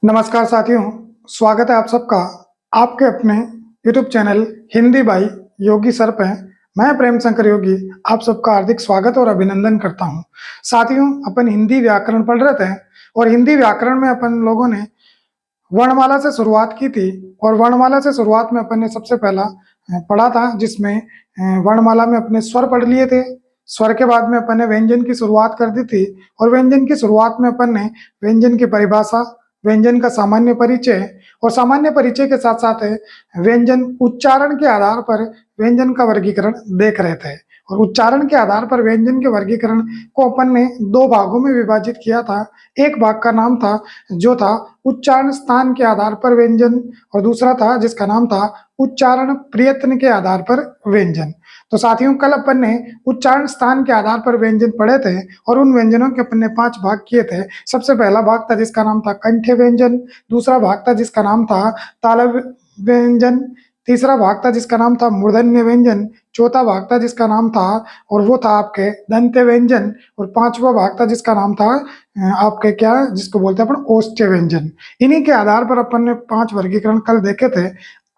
नमस्कार साथियों, स्वागत है आप सबका आपके अपने YouTube channel Hindi by Yogi sir पे। मैं प्रेम शंकर योगी आप सबका हार्दिक स्वागत और अभिनंदन करता हूं। साथियों, अपन हिंदी व्याकरण पढ़ रहे थे और हिंदी व्याकरण में अपन लोगों ने वर्णमाला से शुरुआत की थी और वर्णमाला से शुरुआत में अपन ने सबसे पहला पढ़ा था, जिसमें वर्णमाला में अपने स्वर पढ़ लिए थे। स्वर के बाद में अपन ने व्यंजन की शुरुआत कर दी थी और व्यंजन की शुरुआत में अपन ने व्यंजन की परिभाषा, व्यंजन का सामान्य परिचय और सामान्य परिचय के साथ साथ व्यंजन उच्चारण के आधार पर व्यंजन का वर्गीकरण देख रहे थे। और उच्चारण के आधार पर व्यंजन के वर्गीकरण को अपन ने दो भागों में विभाजित किया था। एक भाग का नाम था जो था उच्चारण स्थान के आधार पर व्यंजन और दूसरा था जिसका नाम था उच्चारण प्रयत्न के आधार पर व्यंजन। तो साथियों, कल अपन ने उच्चारण स्थान के आधार पर व्यंजन पढ़े थे और उन व्यंजनों के अपन ने 5 भाग किए थे। सबसे पहला भाग था जिसका नाम था कंठ व्यंजन, दूसरा भाग था जिसका नाम था तालव्य व्यंजन, तीसरा भाग था जिसका नाम था मूर्धन्य व्यंजन, चौथा भाग था जिसका नाम था और वो था आपके दंत्य व्यंजन और पांचवा भाग था जिसका नाम था आपके क्या जिसको बोलते हैं अपन ओष्ठ्य व्यंजन। इन्हीं के आधार पर अपन ने 5 वर्गीकरण कल देखे थे।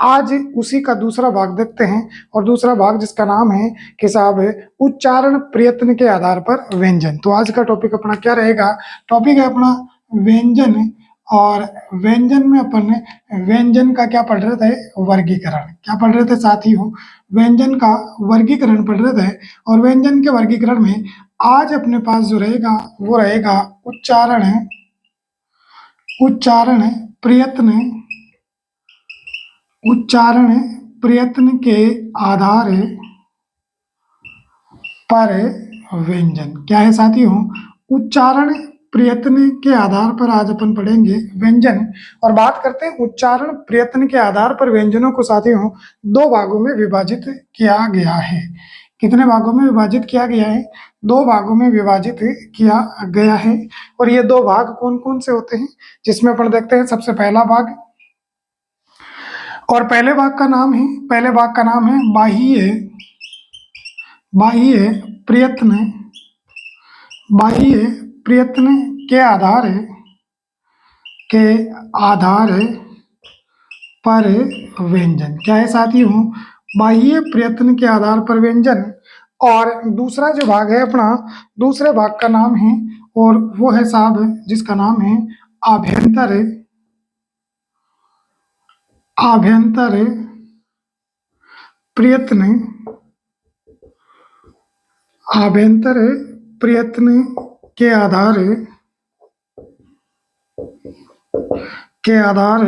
आज उसी का दूसरा भाग देखते हैं और दूसरा भाग जिसका नाम है कि साहब उच्चारण प्रयत्न के आधार पर व्यंजन। तो आज का टॉपिक अपना क्या रहेगा? टॉपिक है अपना व्यंजन। और व्यंजन में अपन ने व्यंजन का क्या पढ़ रहे थे? वर्गीकरण। क्या पढ़ रहे थे साथियों? व्यंजन का वर्गीकरण पढ़ रहे थे। और व्यंजन के वर्गीकरण में आज अपने पास जो रहेगा वो रहेगा उच्चारण, उच्चारण प्रयत्न, उच्चारण प्रयत्न के आधार पर व्यंजन। क्या है साथियों? उच्चारण प्रयत्न के आधार पर आज अपन पढ़ेंगे व्यंजन। और बात करते हैं उच्चारण प्रयत्न के आधार पर व्यंजनों को साथियों दो भागों में विभाजित किया गया है। कितने भागों में विभाजित किया गया है? दो भागों में विभाजित किया गया है। और ये दो भाग कौन कौन से होते हैं? जिसमें अपन देखते हैं सबसे पहला भाग, और पहले भाग का नाम है, पहले भाग का नाम है बाह्य, बाह्य प्रयत्न, बाह्य प्रयत्न के आधार, के आधार पर व्यंजन। क्या है साथियों? बाह्य प्रयत्न के आधार पर व्यंजन। और दूसरा जो भाग है अपना, दूसरे भाग का नाम है और वो है साहब जिसका नाम है आभ्यंतर, आभ्यंतर प्रयत्न, आभ्यंतर प्रयत्न के आधार, के आधार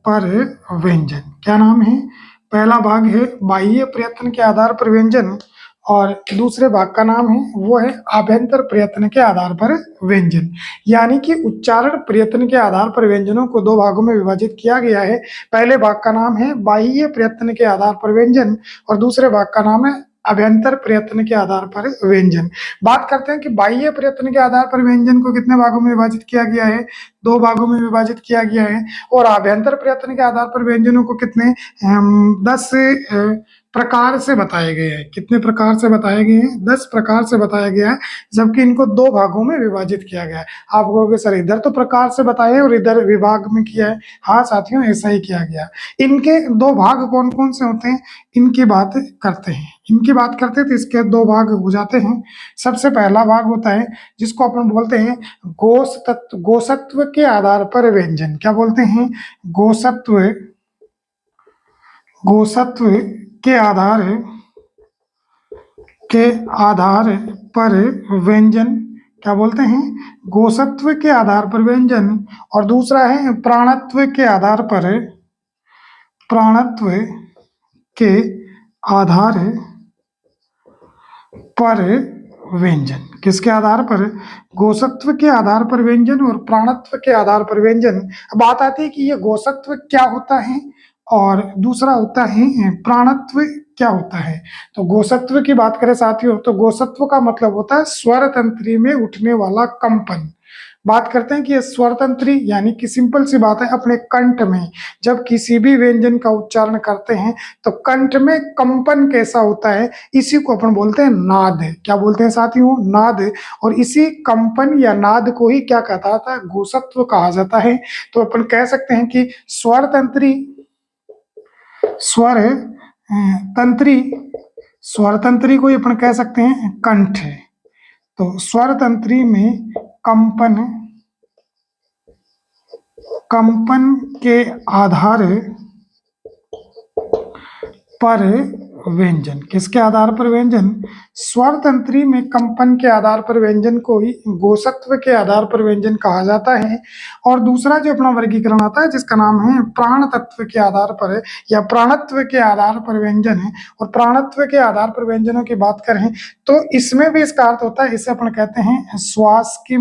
पर व्यंजन। क्या नाम है? पहला भाग है बाह्य प्रयत्न के आधार पर व्यंजन और दूसरे भाग का नाम है वो है आभ्यंतर प्रयत्न के आधार पर व्यंजन। यानी कि उच्चारण प्रयत्न के आधार पर व्यंजनों को दो भागों में विभाजित किया गया है। पहले भाग का नाम है बाह्य प्रयत्न के आधार पर व्यंजन और दूसरे भाग का नाम है अभ्यंतर प्रयत्न के आधार पर व्यंजन। बात करते हैं कि बाह्य प्रयत्न के आधार पर व्यंजन को कितने भागों में विभाजित किया गया है? दो भागों में विभाजित किया गया है। और आभ्यंतर प्रयत्न के आधार पर व्यंजनों को कितने 10 प्रकार से बताए गए हैं। कितने प्रकार से बताए गए हैं? 10 प्रकार से बताया गया है, जबकि इनको दो भागों में विभाजित किया गया है। आप कहोगे सर इधर तो प्रकार से बताए और इधर विभाग में किया है। हाँ साथियों, ऐसा ही किया गया। इनके दो भाग कौन कौन से होते हैं इनकी बात करते हैं। इनकी बात करते हैं तो इसके दो भाग हो जाते हैं। सबसे पहला भाग होता है जिसको अपन बोलते हैं गोसत्व, गोसत्व के आधार पर व्यंजन। क्या बोलते हैं? गोसत्व, गोसत्व के आधार, के आधार पर व्यंजन। क्या बोलते हैं? गोसत्व के आधार पर व्यंजन। और दूसरा है प्राणत्व के आधार पर, प्राणत्व के आधार पर व्यंजन। किसके आधार पर? गोसत्व के आधार पर व्यंजन और प्राणत्व के आधार पर व्यंजन। बात आती है कि ये गोसत्व क्या होता है और दूसरा होता है प्राणत्व क्या होता है। तो गोसत्व की बात करें साथियों तो गोसत्व का मतलब होता है स्वर तंत्री में उठने वाला कंपन। बात करते हैं कि ये स्वरतंत्री यानी कि सिंपल सी बात है, अपने कंठ में जब किसी भी व्यंजन का उच्चारण करते हैं तो कंठ में कंपन कैसा होता है, इसी को अपन बोलते हैं नाद। क्या बोलते हैं साथियों? नाद। और इसी कंपन या नाद को ही क्या कहता था? घोषत्व कहा जाता है। तो अपन कह सकते हैं कि तंत्री स्वर तंत्री को ही अपन कह सकते हैं कंठ। तो स्वर तंत्री में कंपन के आधार पर व्यंजन, किसके आधार पर व्यंजन? स्वर तंत्री में कंपन के आधार पर व्यंजन को ही घोषत्व के आधार पर व्यंजन कहा जाता है। और दूसरा जो अपना वर्गीकरण आता है जिसका नाम है प्राण तत्व के आधार पर या प्राणत्व के आधार पर व्यंजन है। और प्राणत्व के आधार पर व्यंजनों की बात करें तो इसमें भी इसका अर्थ होता है, इसे अपन कहते हैं श्वास की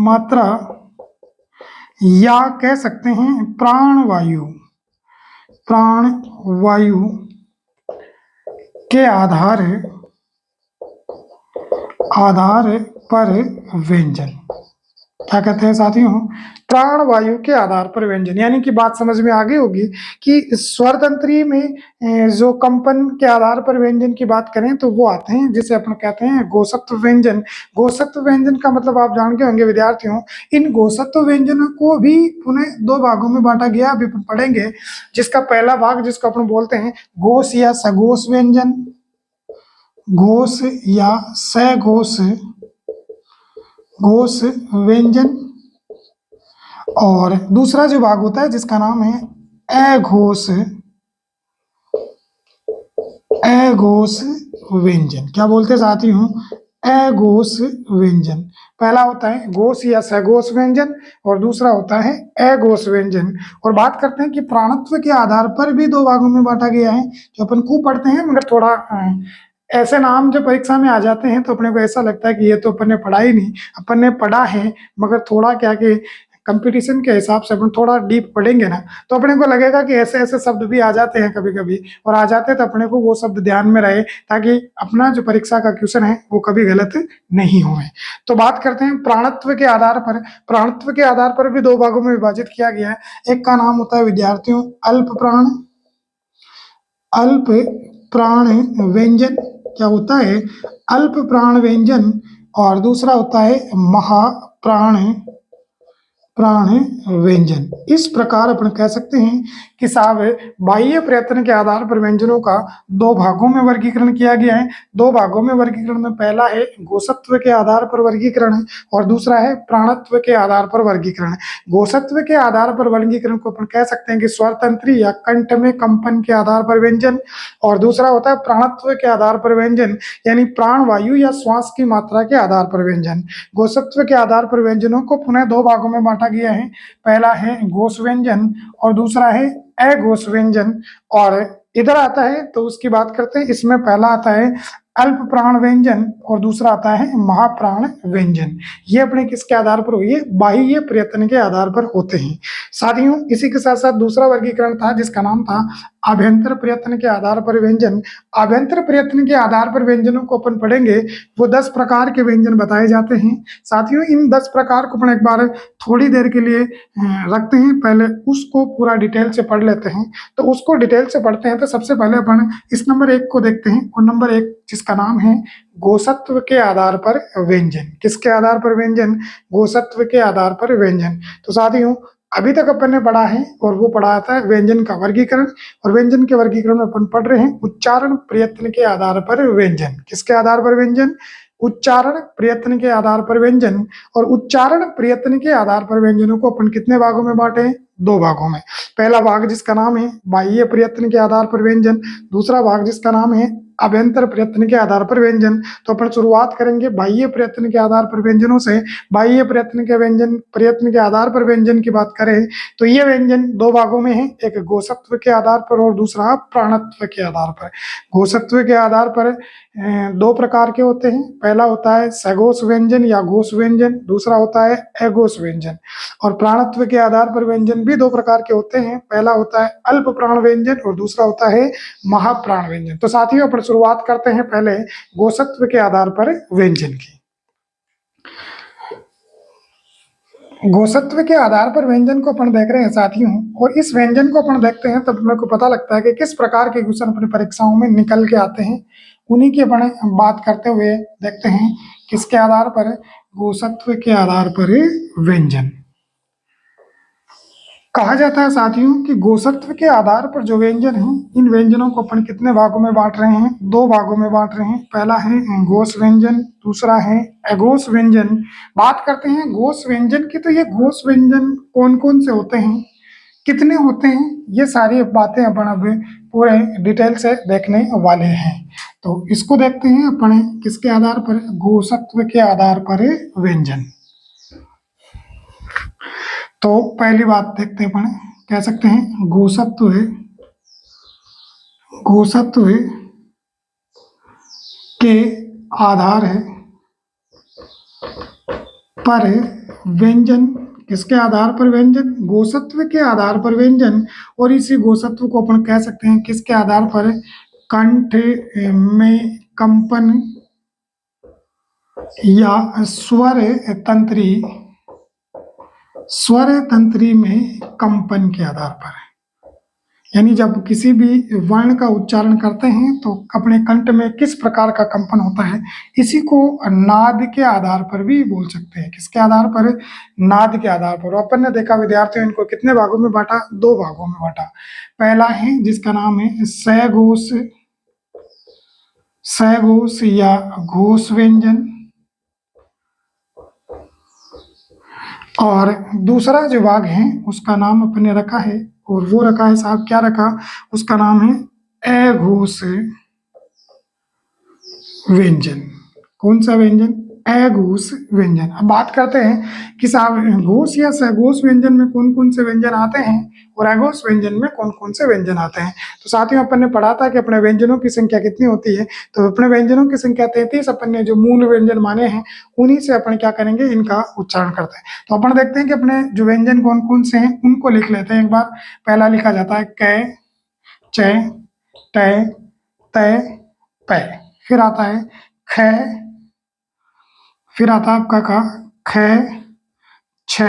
मात्रा या कह सकते हैं प्राण वायु के आधार पर व्यंजन। क्या कहते हैं साथियों? प्राण वायु के आधार पर व्यंजन। यानी कि बात समझ में आ गई होगी कि स्वर तंत्री में जो कंपन के आधार पर व्यंजन की बात करें तो वो आते हैं जिसे अपन कहते हैं घोषत्व व्यंजन। घोषत्व व्यंजन का मतलब आप जान के होंगे विद्यार्थियों। इन घोषत्व व्यंजनों को भी पुनः दो भागों में बांटा गया, अभी पढ़ेंगे। जिसका पहला भाग जिसको अपन बोलते हैं घोष या सघोष व्यंजन, घोष या सघोष व्यंजन। और दूसरा जो भाग होता है जिसका नाम है अघोष व्यंजन। क्या बोलते हैं साथियों? अघोष व्यंजन। पहला होता है घोष या सघोष व्यंजन और दूसरा होता है अघोष व्यंजन। और बात करते हैं कि प्राणत्व के आधार पर भी दो भागों में बांटा गया है, जो अपन खूब पढ़ते हैं। मगर थोड़ा ऐसे नाम जब परीक्षा में आ जाते हैं तो अपने को ऐसा लगता है कि ये तो अपन ने पढ़ा ही नहीं। अपन ने पढ़ा है मगर थोड़ा क्या कि कंपटीशन के हिसाब से अपन थोड़ा डीप पढ़ेंगे ना तो अपने को लगेगा कि ऐसे ऐसे शब्द भी आ जाते हैं कभी कभी, और आ जाते हैं तो अपने को वो शब्द ध्यान में रहे ताकि अपना जो परीक्षा का क्वेश्चन है वो कभी गलत नहीं हो। तो बात करते हैं प्राणत्व के आधार पर। प्राणत्व के आधार पर भी दो भागों में विभाजित किया गया है। एक का नाम होता है विद्यार्थियों अल्प प्राण व्यंजन। क्या होता है? अल्प प्राण व्यंजन। और दूसरा होता है महाप्राण व्यंजन। इस प्रकार अपन कह सकते हैं कि साहब बाह्य प्रयत्न के आधार पर व्यंजनों का दो भागों में वर्गीकरण किया गया है। दो भागों में वर्गीकरण में पहला है घोषत्व के आधार पर वर्गीकरण है और दूसरा है प्राणत्व के आधार पर वर्गीकरण। घोषत्व के आधार पर वर्गीकरण को अपन कह सकते हैं कि स्वर तंत्री या कंठ में कंपन के आधार पर व्यंजन, और दूसरा होता है प्राणत्व के आधार पर व्यंजन यानी प्राण वायु या श्वास की मात्रा के आधार पर व्यंजन। घोषत्व के आधार पर व्यंजनों को पुनः दो भागों में बांटा गया है। पहला है घोष व्यंजन और दूसरा है अघोष व्यंजन। और इधर आता है तो उसकी बात करते हैं। इसमें पहला आता है अल्प प्राण व्यंजन और दूसरा आता है महाप्राण व्यंजन। ये अपने किसके आधार पर हुई है? बाह्य प्रयत्न के आधार पर होते हैं साथियों। इसी के साथ साथ दूसरा वर्गीकरण था जिसका नाम था आभ्यंतर प्रयत्न के आधार पर व्यंजन। आभ्यंतर प्रयत्न के आधार पर व्यंजनों को अपन पढ़ेंगे। वो 10 प्रकार के व्यंजन बताए जाते हैं साथियों। इन 10 प्रकार को अपन एक बार थोड़ी देर के लिए रखते हैं, पहले उसको पूरा डिटेल से पढ़ लेते हैं। तो उसको डिटेल से पढ़ते हैं तो सबसे पहले अपन इस नंबर 1 को देखते हैं। और नंबर 1 जिसका नाम है घोषत्व के आधार पर व्यंजन। किसके आधार पर व्यंजन? घोषत्व के आधार पर व्यंजन। तो साथियों अभी तक अपन ने पढ़ा है और वो पढ़ा था व्यंजन का वर्गीकरण, और व्यंजन के वर्गीकरण में अपन पढ़ रहे हैं उच्चारण प्रयत्न के आधार पर व्यंजन। किसके आधार पर व्यंजन? उच्चारण प्रयत्न के आधार पर व्यंजन। और उच्चारण प्रयत्न के आधार पर व्यंजनों को अपन कितने भागों में बांटे हैं? दो भागों में। पहला भाग जिसका नाम है बाह्य प्रयत्न के आधार पर व्यंजन, दूसरा भाग जिसका नाम है अभ्यंतर प्रयत्न के आधार पर व्यंजन। तो अपन शुरुआत करेंगे बाह्य प्रयत्न के आधार पर व्यंजनों से। बाह्य प्रयत्न के आधार पर व्यंजन की बात करें तो ये व्यंजन दो भागों में है, एक घोषत्व के आधार पर और दूसरा प्राणत्व के आधार पर। घोषत्व के आधार पर दो प्रकार के होते हैं। पहला होता है सघोष व्यंजन या घोष व्यंजन, दूसरा होता है अघोष व्यंजन। और प्राणत्व के आधार पर व्यंजन भी दो प्रकार के होते हैं। पहला होता है अल्प प्राण व्यंजन और दूसरा होता है महाप्राण व्यंजन। तो साथियों पर शुरुआत करते हैं पहले घोषत्व के आधार पर व्यंजन की। गोसत्व के आधार पर व्यंजन को अपन देख रहे हैं साथियों, और इस व्यंजन को अपन देखते हैं तब मेरे को पता लगता है कि किस प्रकार के क्वेश्चन अपनी परीक्षाओं में निकल के आते हैं। उन्हीं की अपन बात करते हुए देखते हैं किसके आधार पर, गोसत्व के आधार पर व्यंजन। कहा जाता है साथियों कि गोसत्व के आधार पर जो व्यंजन हैं, इन व्यंजनों को अपन कितने भागों में बांट रहे हैं, दो भागों में बांट रहे हैं। पहला है घोष व्यंजन, दूसरा है अघोष व्यंजन। बात करते हैं घोष व्यंजन की, तो ये घोष व्यंजन कौन कौन से होते हैं, कितने होते हैं, ये सारी बातें अपन अब पूरे डिटेल से देखने वाले हैं। तो इसको देखते हैं अपन किसके आधार पर, गोसत्व के आधार पर व्यंजन। तो पहली बात देखते हैं अपन, कह सकते हैं गोसत्व के आधार है पर व्यंजन, किसके आधार पर व्यंजन, गोसत्व के आधार पर व्यंजन। और इसी गोसत्व को अपन कह सकते हैं किसके आधार पर, कंठ में कंपन या स्वर तंत्री में कंपन के आधार पर। यानी जब किसी भी वर्ण का उच्चारण करते हैं तो अपने कंठ में किस प्रकार का कंपन होता है, इसी को नाद के आधार पर भी बोल सकते हैं। किसके आधार पर, नाद के आधार पर। अपन ने देखा विद्यार्थियों, इनको कितने भागों में बांटा, दो भागों में बांटा। पहला है जिसका नाम है सघोष या घोष व्यंजन, और दूसरा जो भाग है उसका नाम अपने रखा है, और वो रखा है साहब, क्या रखा, उसका नाम है अघोष व्यंजन। कौन सा व्यंजन, अघोष व्यंजन। अब बात करते हैं कि साहब घोष या सघोष व्यंजन में कौन कौन से व्यंजन आते हैं और अघोष व्यंजन में कौन कौन से व्यंजन आते हैं। तो साथियों अपन ने पढ़ा था कि अपने व्यंजनों की संख्या कितनी होती है, तो अपने व्यंजनों की संख्या 33 अपन ने जो मूल व्यंजन माने हैं उन्हीं से अपन क्या करेंगे, इनका उच्चारण करते हैं। तो अपन देखते हैं कि अपने जो व्यंजन कौन कौन से हैं उनको लिख लेते हैं एक बार। पहला लिखा जाता है क, च, ट, त, प। फिर आता है ख, फिर आता है आपका का, ख, छ,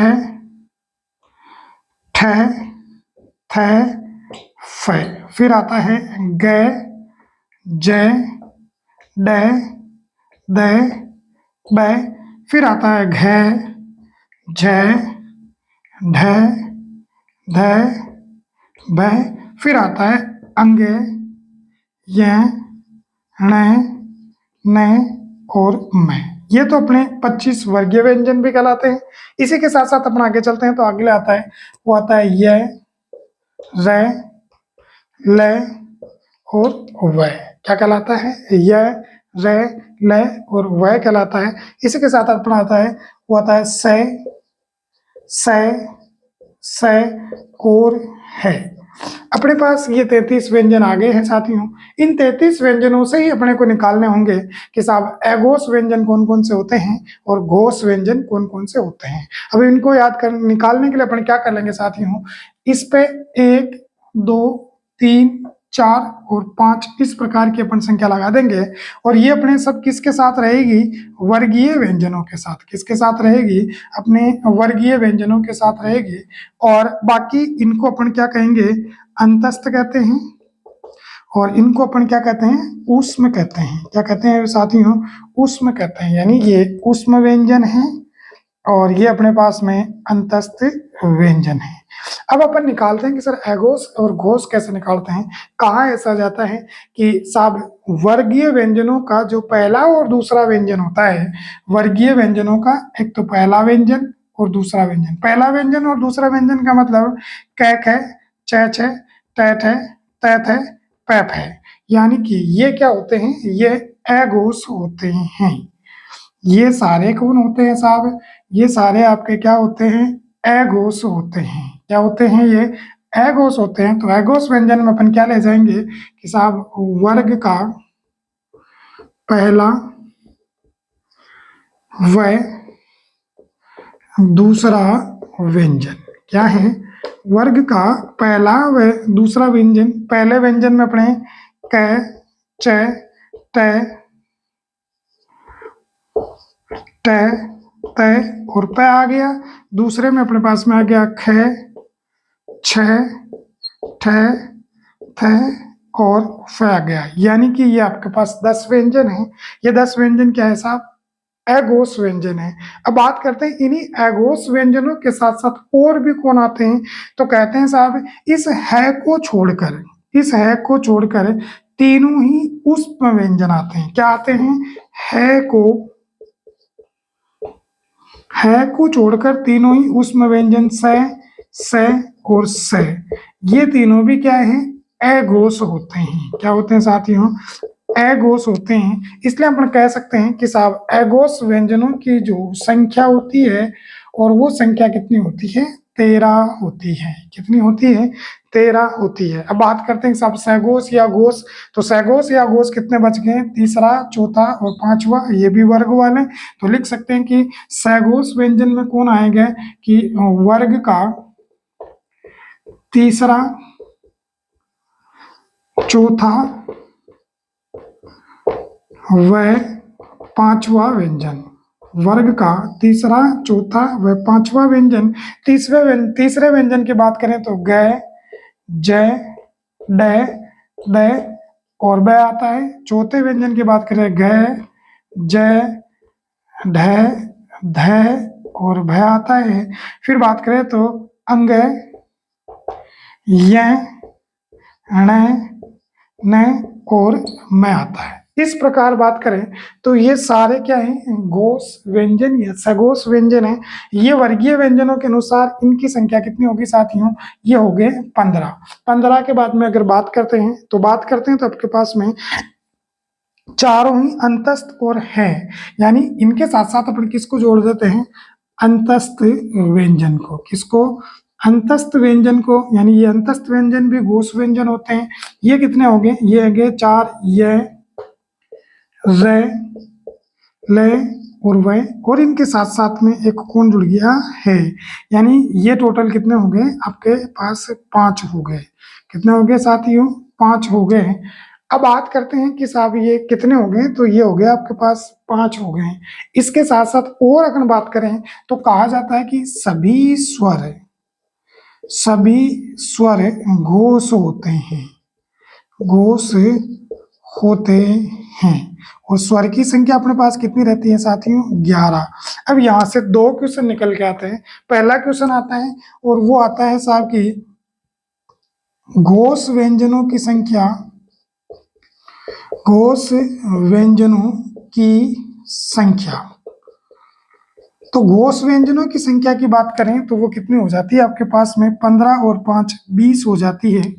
ठ, थ, फ। फिर आता है ग, ज, ड, द, ब। फिर आता है घ, झ, ढ, ध, भ। फिर आता है अंग, य, ण, न और म। ये तो अपने 25 वर्गीय व्यंजन भी कहलाते हैं। इसी के साथ साथ अपन आगे चलते हैं, तो अगले आता है, वो आता है य, र, ल और व। क्या कहलाता है, य, र, ल और व कहलाता है। इसी के साथ अपना आता है, वो आता है स और है। अपने पास ये 33 व्यंजन आ गए हैं साथियों। इन 33 व्यंजनों से ही अपने को निकालने होंगे कि साहब अघोष व्यंजन कौन कौन से होते हैं और घोष व्यंजन कौन कौन से होते हैं। अब इनको निकालने के लिए अपन क्या कर लेंगे साथियों, इस पे 1, 2, 3, 4 और 5 इस प्रकार की अपन संख्या लगा देंगे, और ये अपने सब किसके साथ रहेगी, वर्गीय व्यंजनों के साथ। किसके साथ रहेगी, अपने वर्गीय व्यंजनों के साथ रहेगी। और बाकी इनको अपन क्या कहेंगे, अंतस्थ कहते हैं, और इनको अपन क्या कहते हैं, ऊष्म कहते हैं। क्या कहते हैं साथियों, ऊष्म कहते हैं। यानी ये ऊष्म व्यंजन है और ये अपने पास में अंतस्थ व्यंजन है। अब अपन निकालते हैं कि सर अघोष और घोष कैसे निकालते हैं। कहाँ ऐसा जाता है कि साहब वर्गीय व्यंजनों का जो पहला और दूसरा व्यंजन होता है, वर्गीय व्यंजनों का एक तो पहला व्यंजन और दूसरा व्यंजन। पहला व्यंजन और दूसरा व्यंजन का मतलब क, ख, च, छ, ट, ठ, त, थ, प, फ। यानी कि ये क्या होते हैं, ये अघोष होते हैं। ये सारे कौन होते हैं साहब, ये सारे आपके क्या होते हैं, अघोष होते हैं। क्या होते हैं, ये अघोष होते हैं। तो अघोष व्यंजन में अपन क्या ले जाएंगे कि साहब वर्ग का पहला व दूसरा व्यंजन। क्या है, वर्ग का पहला व दूसरा व्यंजन। पहले व्यंजन में अपने क, च, ट, तय और प आ गया। दूसरे में अपने पास में आ गया ख, छ, ठ, थ और फ आ गया। यानी कि ये आपके पास 10 व्यंजन है। ये 10 व्यंजन क्या है साहब? अघोष व्यंजन है। अब बात करते हैं इन्हीं अघोष व्यंजनों के साथ साथ और भी कौन आते हैं। तो कहते हैं साहब इस है को छोड़कर तीनों ही उष्म व्यंजन आते हैं। क्या आते हैं? है को छोड़कर तीनों ही उष्म व्यंजन स और स, ये तीनों भी क्या है? अघोष होते हैं। क्या होते हैं साथियों? अघोष होते हैं। इसलिए हम कह सकते हैं कि साहब अघोष व्यंजनों की जो संख्या होती है और वो संख्या कितनी होती है? 13 होती है। कितनी होती है? 13 होती है। अब बात करते हैं साहब सघोष या घोष। तो सघोष या घोष कितने बच गए? तीसरा, चौथा और पांचवा, ये भी वर्ग वाले। तो लिख सकते हैं कि सघोष व्यंजन में कौन आएगा कि वर्ग का तीसरा, चौथा व पांचवा व्यंजन। वर्ग का तीसरा, चौथा व पांचवा व्यंजन। तीसरे व्यंजन की बात करें तो ग, ज, ड, द और ब आता है। चौथे व्यंजन की बात करें घ, ज, ढ, ध और भ आता है। फिर बात करें तो अंग, य, ण, न और म आता है। इस प्रकार बात करें तो ये सारे क्या हैं? घोष व्यंजन या सघोष व्यंजन है। ये वर्गीय व्यंजनों के अनुसार इनकी संख्या कितनी होगी साथियों? ये हो गए 15। 15 के बाद में अगर बात करते हैं तो आपके पास में चारों ही अंतस्थ और है, यानी इनके साथ साथ अपन किसको जोड़ देते हैं? अंतस्थ व्यंजन को। किसको? अंतस्थ व्यंजन को। यानी ये अंतस्थ व्यंजन भी घोष व्यंजन होते हैं। ये कितने हो गए? ये हो गए 4, य, र, ल और व, और इनके साथ साथ में एक कौन जुड़ गया? है। यानी ये टोटल कितने हो गए? आपके पास 5 हो गए। कितने हो गए साथियों? 5 हो गए। अब बात करते हैं कि साहब ये कितने हो गए? तो ये हो गए आपके पास 5 हो गए। इसके साथ साथ और अगर बात करें तो कहा जाता है कि सभी स्वर घोष होते हैं। घोष होते हैं। और स्वर की संख्या अपने पास कितनी रहती है साथियों? 11। अब यहां से 2 क्वेश्चन निकल के आते हैं। पहला क्वेश्चन आता है और वो आता है साहब की घोष व्यंजनों की संख्या, घोष व्यंजनों की संख्या। तो घोष व्यंजनों की संख्या की बात करें तो वो कितनी हो जाती है आपके पास में? 15 और 5 20 हो जाती है।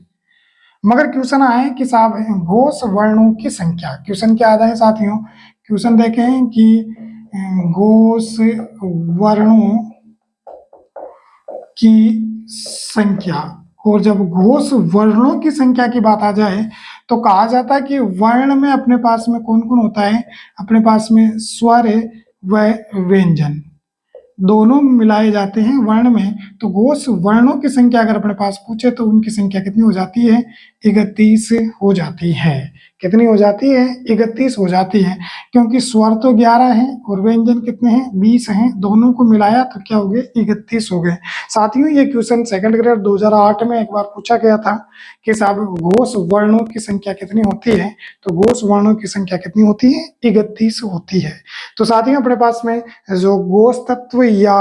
मगर क्वेश्चन आए कि साहब घोष वर्णों की संख्या। क्वेश्चन क्या आता है साथियों? क्वेश्चन देखें कि घोष वर्णों की संख्या। और जब घोष वर्णों की संख्या की बात आ जाए तो कहा जाता है कि वर्ण में अपने पास में कौन कौन होता है? अपने पास में स्वर व व्यंजन दोनों मिलाए जाते हैं वर्ण में। तो घोष वर्णों की संख्या अगर अपने पास पूछे तो उनकी संख्या कितनी हो जाती है? 31 हो जाती है। कितनी हो जाती है? 31 हो जाती है। क्योंकि स्वर तो 11 है और व्यंजन कितने हैं? 20 हैं। दोनों को मिलाया तो क्या हो गए? 31 हो गए। साथियों ये क्वेश्चन सेकंड ग्रेड 2008 में एक बार पूछा गया था कि साहब घोष वर्णों की संख्या कितनी होती है? तो घोष वर्णों की संख्या कितनी होती है? 31 होती है। तो साथियों अपने पास में जो घोष तत्व या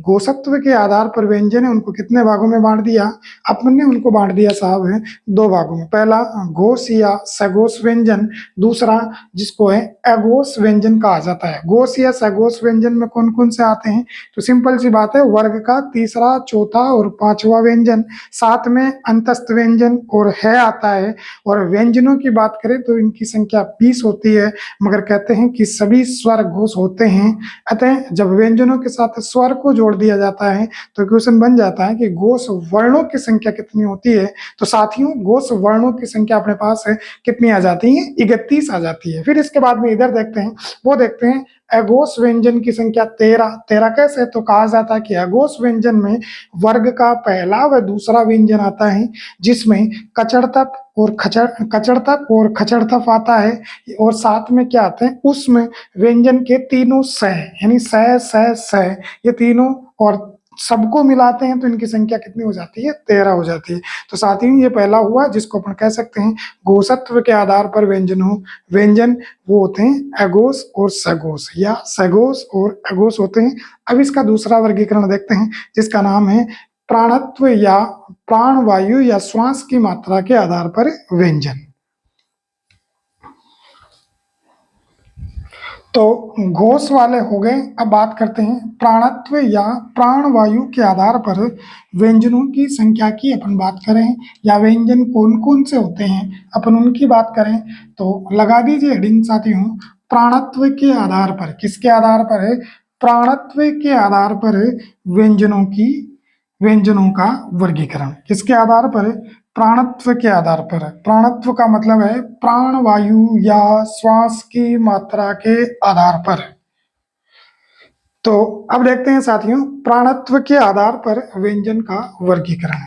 घोषत्व के आधार पर व्यंजन है उनको कितने भागों में बांट दिया? अपन ने उनको बांट दिया साहब है 2 भागों में। पहला घोष या सघोष व्यंजन, दूसरा जिसको है अघोष व्यंजन कहा जाता है। घोष या सघोष व्यंजन में कौन कौन से आते हैं? तो सिंपल सी बात है, वर्ग का तीसरा, चौथा और पांचवा व्यंजन, साथ में अंतस्थ व्यंजन और है आता है। और व्यंजनों की बात करें तो इनकी संख्या 20 होती है। मगर कहते हैं कि सभी स्वर घोष होते हैं। अतः जब व्यंजनों के साथ स्वर को जोड़ दिया जाता है तो क्वेश्चन बन जाता है कि घोष वर्णों की संख्या कितनी होती है? तो साथियों घोष वर्णों की संख्या अपने पास है कितनी आ जाती है? जाती है 31 आ जाती है। फिर इसके बाद में इधर देखते हैं, वो देखते हैं अघोष व्यंजन की संख्या 13। 13 कैसे? तो कहा जाता है कि अघोष व्यंजन में वर्ग का पहला व दूसरा व्यंजन आता है जिसमें कचड़तप और खचड़तप आता है, और साथ में क्या आते हैं उसमें व्यंजन के तीनों सह यानी स ये तीनों और सबको मिलाते हैं तो इनकी संख्या कितनी हो जाती है? 13 हो जाती है। तो साथ ही ये पहला हुआ जिसको अपन कह सकते हैं घोषत्व के आधार पर व्यंजन वो होते हैं अघोष और सघोष, या सघोष और अघोष होते हैं। अब इसका दूसरा वर्गीकरण देखते हैं जिसका नाम है प्राणत्व या प्राणवायु या श्वास की मात्रा के आधार पर व्यंजन। तो घोष वाले हो गए। अब बात करते हैं प्राणत्व या प्राणवायु के आधार पर व्यंजनों की संख्या की अपन बात करें, या व्यंजन कौन कौन से होते हैं अपन उनकी बात करें, तो लगा दीजिए हेडिंग साथियों, प्राणत्व के आधार पर। किसके आधार पर है? प्राणत्व के आधार पर व्यंजनों का वर्गीकरण। किसके आधार पर? प्राणत्व के आधार पर। प्राणत्व का मतलब है प्राणवायु या श्वास की मात्रा के आधार पर। तो अब देखते हैं साथियों प्राणत्व के आधार पर व्यंजन का वर्गीकरण।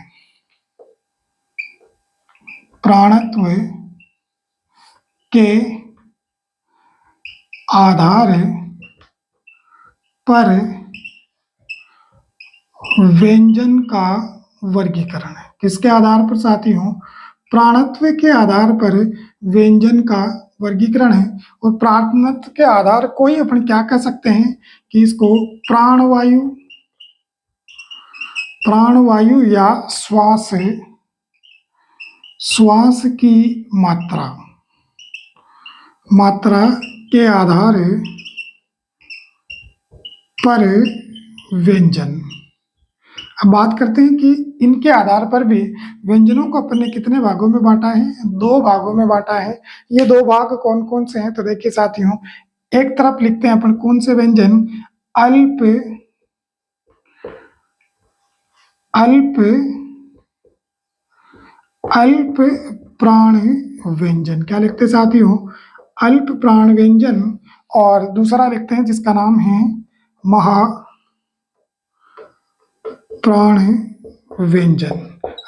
प्राणत्व के आधार पर व्यंजन का वर्गीकरण है। किसके आधार पर साथियों? प्राणत्व के आधार पर व्यंजन का वर्गीकरण है। और प्राणत्व के आधार को ही अपन क्या कह सकते हैं कि इसको प्राणवायु या श्वास की मात्रा के आधार पर व्यंजन। अब बात करते हैं कि इनके आधार पर भी व्यंजनों को अपन ने कितने भागों में बांटा है? 2 भागों में बांटा है। ये 2 भाग कौन कौन से हैं? तो देखिए साथियों, एक तरफ लिखते हैं अपन कौन से व्यंजन? अल्प प्राण व्यंजन। क्या लिखते हैं साथियों? अल्प प्राण व्यंजन। और दूसरा लिखते हैं जिसका नाम है महाप्राण व्यंजन।